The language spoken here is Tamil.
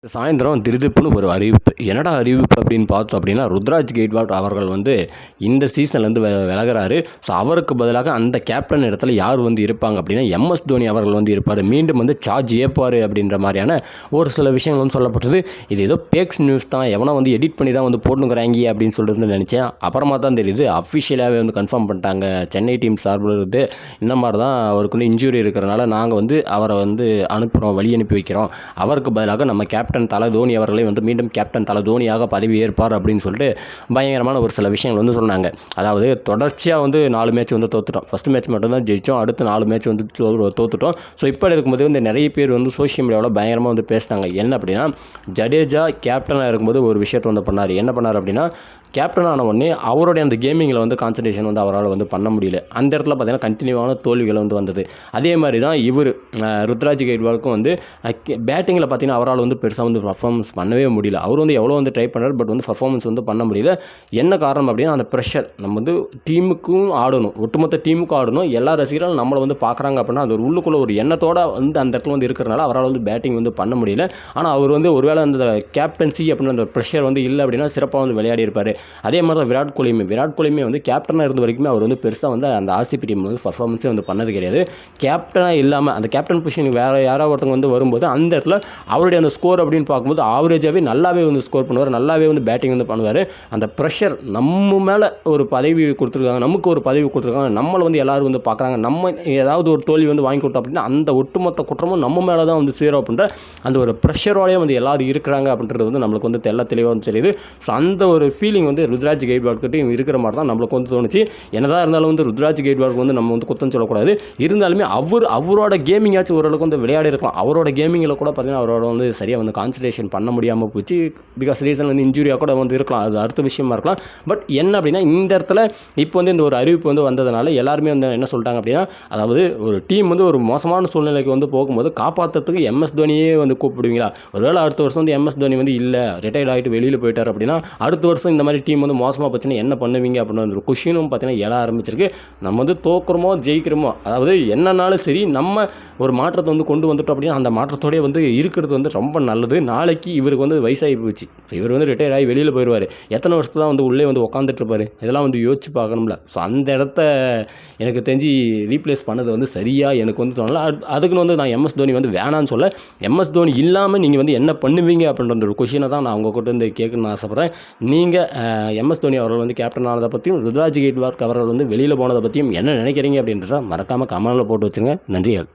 சாயந்தரம் திடுதிப்புன்னு ஒரு அறிவிப்பு. என்னடா அறிவிப்பு அப்படின்னு பார்த்தோம் அப்படின்னா, ருத்ராஜ் கெய்க்வாட் அவர்கள் வந்து இந்த சீசன்லேருந்து விலகுறாரு. ஸோ அவருக்கு பதிலாக அந்த கேப்டன் இடத்துல யார் வந்து இருப்பாங்க அப்படின்னா, எம்எஸ் தோனி அவர்கள் வந்து இருப்பார். மீண்டும் வந்து சார்ஜ் ஏற்பார் அப்படின்ற மாதிரியான ஒரு சில விஷயங்கள் வந்து சொல்லப்பட்டது. இது ஏதோ பேக்ஸ் நியூஸ் தான், எவனோ வந்து எடிட் பண்ணி தான் வந்து போட்டுக்கிறாங்க அப்படின்னு சொல்லிட்டு நினச்சேன். அப்புறமா தான் தெரியுது, அஃபிஷியலாகவே வந்து கன்ஃபார்ம் பண்ணிட்டாங்க. சென்னை டீம் சார்பில் இருந்து இந்த மாதிரி தான் அவருக்கு வந்து இன்ஜுரி இருக்கிறனால நாங்கள் வந்து அவரை வந்து அனுப்புகிறோம், வழி அனுப்பி வைக்கிறோம். அவருக்கு பதிலாக நம்ம கேப்டன் தல தோனி அவர்களே வந்து மீண்டும் கேப்டன் தல தோனியாக பதவி ஏற்பார் அப்படின்னு சொல்லிட்டு பயங்கரமான ஒரு சில விஷயங்கள் வந்து சொன்னாங்க. அதாவது தொடர்ச்சியாக வந்து 4 மேட்ச் வந்து தோத்துட்டோம். ஃபஸ்ட் மேட்ச் மட்டும்தான் ஜெயித்தோம், அடுத்து 4 மேட்ச் வந்து தோத்துட்டோம். ஸோ இப்போ இருக்கும்போது வந்து நிறைய பேர் வந்து சோஷியல் மீடியாவில் பயங்கரமாக வந்து பேசினாங்க. என்ன அப்படின்னா, ஜடேஜா கேப்டனாக இருக்கும்போது ஒரு விஷயத்தை வந்து பண்ணார். என்ன பண்ணார் அப்படின்னா, கேப்டன் ஆன உடனே அவருடைய அந்த கேமிங்கில் வந்து கான்சன்ட்ரேஷன் வந்து அவரால் வந்து பண்ண முடியல. அந்த இடத்துல பார்த்தீங்கன்னா கண்டினியூவான தோல்விகள் வந்து வந்தது. அதே மாதிரி தான் இவர் ருத்ராஜ் கெய்க்வாடுக்கும் வந்து பேட்டிங்கில் பார்த்தீங்கன்னா அவரால் வந்து பெருசாக வந்து பர்ஃபார்மன்ஸ் பண்ணவே முடியல. அவர் வந்து எவ்வளோ வந்து ட்ரை பண்ணார், பட் வந்து பர்ஃபார்மன்ஸ் வந்து பண்ண முடியல. என்ன காரணம் அப்படின்னா, அந்த ப்ரெஷர். நம்ம வந்து டீமுக்கும் ஆடணும், ஒட்டுமொத்த டீமுக்கும் ஆடணும். எல்லா ரசிகர்களும் நம்மளை வந்து பார்க்குறாங்க அப்படின்னா அது ஒரு உள்ளுக்குள்ளே ஒரு எண்ணத்தோடு வந்து அந்த இடத்துல வந்து இருக்கிறனால அவரால் வந்து பேட்டிங் வந்து பண்ண முடியல. ஆனால் அவர் வந்து ஒருவேளை அந்த கேப்டன்சி அப்படின்னு அந்த ப்ரெஷர் வந்து இல்லை அப்படின்னா சிறப்பாக வந்து விளையாடி இருப்பார். அதே மாதிரி தான் விராட் கோலியுமே வந்து கேப்டனாக இருந்த வரைக்குமே அவர் வந்து பெருசாக வந்து அந்த ஆர்சிபி டீம் வந்து பர்ஃபார்மன்ஸே வந்து பண்ணது கிடையாது. கேப்டனாக இல்லாமல் அந்த கேப்டன் பொசிஷனுக்கு வேறு யாராவது ஒருத்தவங்க வந்து வரும்போது அந்த இடத்துல அவருடைய அந்த ஸ்கோர் அப்படின்னு பார்க்கும்போது ஆவரேஜாகவே நல்லாவே வந்து ஸ்கோர் பண்ணுவார், நல்லாவே வந்து பேட்டிங் வந்து பண்ணுவார். அந்த ப்ரெஷர் நம்ம மேலே ஒரு பதவி கொடுத்துருக்காங்க, நமக்கு ஒரு பதவி கொடுத்துருக்காங்க, நம்மளை வந்து எல்லோரும் வந்து பார்க்குறாங்க, நம்ம ஏதாவது ஒரு தோல்வி வந்து வாங்கி கொடுத்தோம் அப்படின்னா அந்த ஒட்டுமொத்த குற்றமும் நம்ம மேலே தான் வந்து சேரும் அப்படின்ற அந்த ஒரு ப்ரெஷரோடய வந்து எல்லோரும் இருக்கிறாங்க அப்படின்றது வந்து நம்மளுக்கு வந்து தெளிவாக வந்து தெரியுது. ஸோ அந்த ஒரு ஃபீலிங் வந்து ருத்ராஜ் கெய்க்வாட்கிட்டையும் இருக்கிற மாதிரி தான் நம்மளுக்கு வந்து தோணுச்சு. என்னதான் இருந்தாலும் வந்து ருத்ராஜ் கெய்க்வாட்க்கு வந்து நம்ம வந்து குத்தம் சொல்லக்கூடாது. இருந்தாலுமே அவரோட கேமிங்காச்சும் ஓரளவுக்கு வந்து விளையாடி இருக்கலாம். அவரோட கேமிங்கில் கூட பார்த்தீங்கன்னா அவரோட வந்து சரியாக வந்து கான்சன்ட்ரேஷன் பண்ண முடியாமல் போச்சு. பிகாஸ் ரீசன் வந்து இன்ஜுரியாக கூட வந்து இருக்கலாம், அது அடுத்த விஷயமா இருக்கலாம். பட் என்ன அப்படின்னா, இந்த இடத்துல இப்போ வந்து இந்த ஒரு அறிவிப்பு வந்து வந்ததுனால எல்லாருமே வந்து என்ன சொல்லிட்டாங்க அப்படின்னா, அதாவது ஒரு டீம் வந்து ஒரு மோசமான சூழ்நிலைக்கு வந்து போகும்போது காப்பாற்றுறதுக்கு எம்எஸ் தோனியே வந்து கூப்பிடுவீங்களா? ஒருவேளை அடுத்த வருஷம் வந்து எம்எஸ் தோனி வந்து இல்லை, ரிட்டையர்ட் ஆகிட்டு வெளியில் போயிட்டார் அப்படின்னா அடுத்த வருஷம் இந்த மாதிரி டீம் வந்து மோசமாக போச்சுன்னா என்ன பண்ணுவீங்க அப்படின்னு ஒரு கொஷினும் பார்த்தீங்கன்னா எழ ஆரம்பிச்சிருக்கு. நம்ம வந்து தோக்குறோமோ ஜெயிக்கிறோமோ, அதாவது என்னன்னாலும் சரி நம்ம ஒரு மாற்றத்தை வந்து கொண்டு வந்துட்டோம் அப்படின்னா அந்த மாற்றத்தோடய வந்து இருக்கிறது வந்து ரொம்ப நல்லது. நாளைக்கு இவருக்கு வந்து வயசாகி போச்சு, இவர் வந்து ரிட்டையர் ஆகி வெளியில் போயிடுவார், எத்தனை வருஷத்துல வந்து உள்ளே வந்து உட்காந்துட்டு இருப்பார், இதெல்லாம் வந்து யோசிச்சு பார்க்கணும்ல. ஸோ அந்த இடத்த எனக்கு தெரிஞ்சு ரீப்ளேஸ் பண்ணது வந்து சரியாக எனக்கு வந்து தோணலை. அதுக்குன்னு வந்து நான் எம்எஸ் தோனி வந்து வேணான்னு சொல்ல, எம்எஸ் தோனி இல்லாமல் நீங்கள் வந்து என்ன பண்ணுவீங்க அப்படின்ற ஒரு கொஷினை தான் நான் உங்கள்கிட்ட வந்து கேட்கணும்னு ஆசைப்பட்றேன். நீங்கள் எம்எஸ் தோனி அவர்கள் வந்து கேப்டன் ஆனதை பற்றியும் ருத்ராஜ் கெய்க்வாட் அவர்கள் வந்து வெளியில் போனதை பற்றியும் என்ன நினைக்கிறீங்க அப்படின்றத மறக்காமல் கமெண்டில் போட்டு வச்சுருங்க. நன்றிகள்.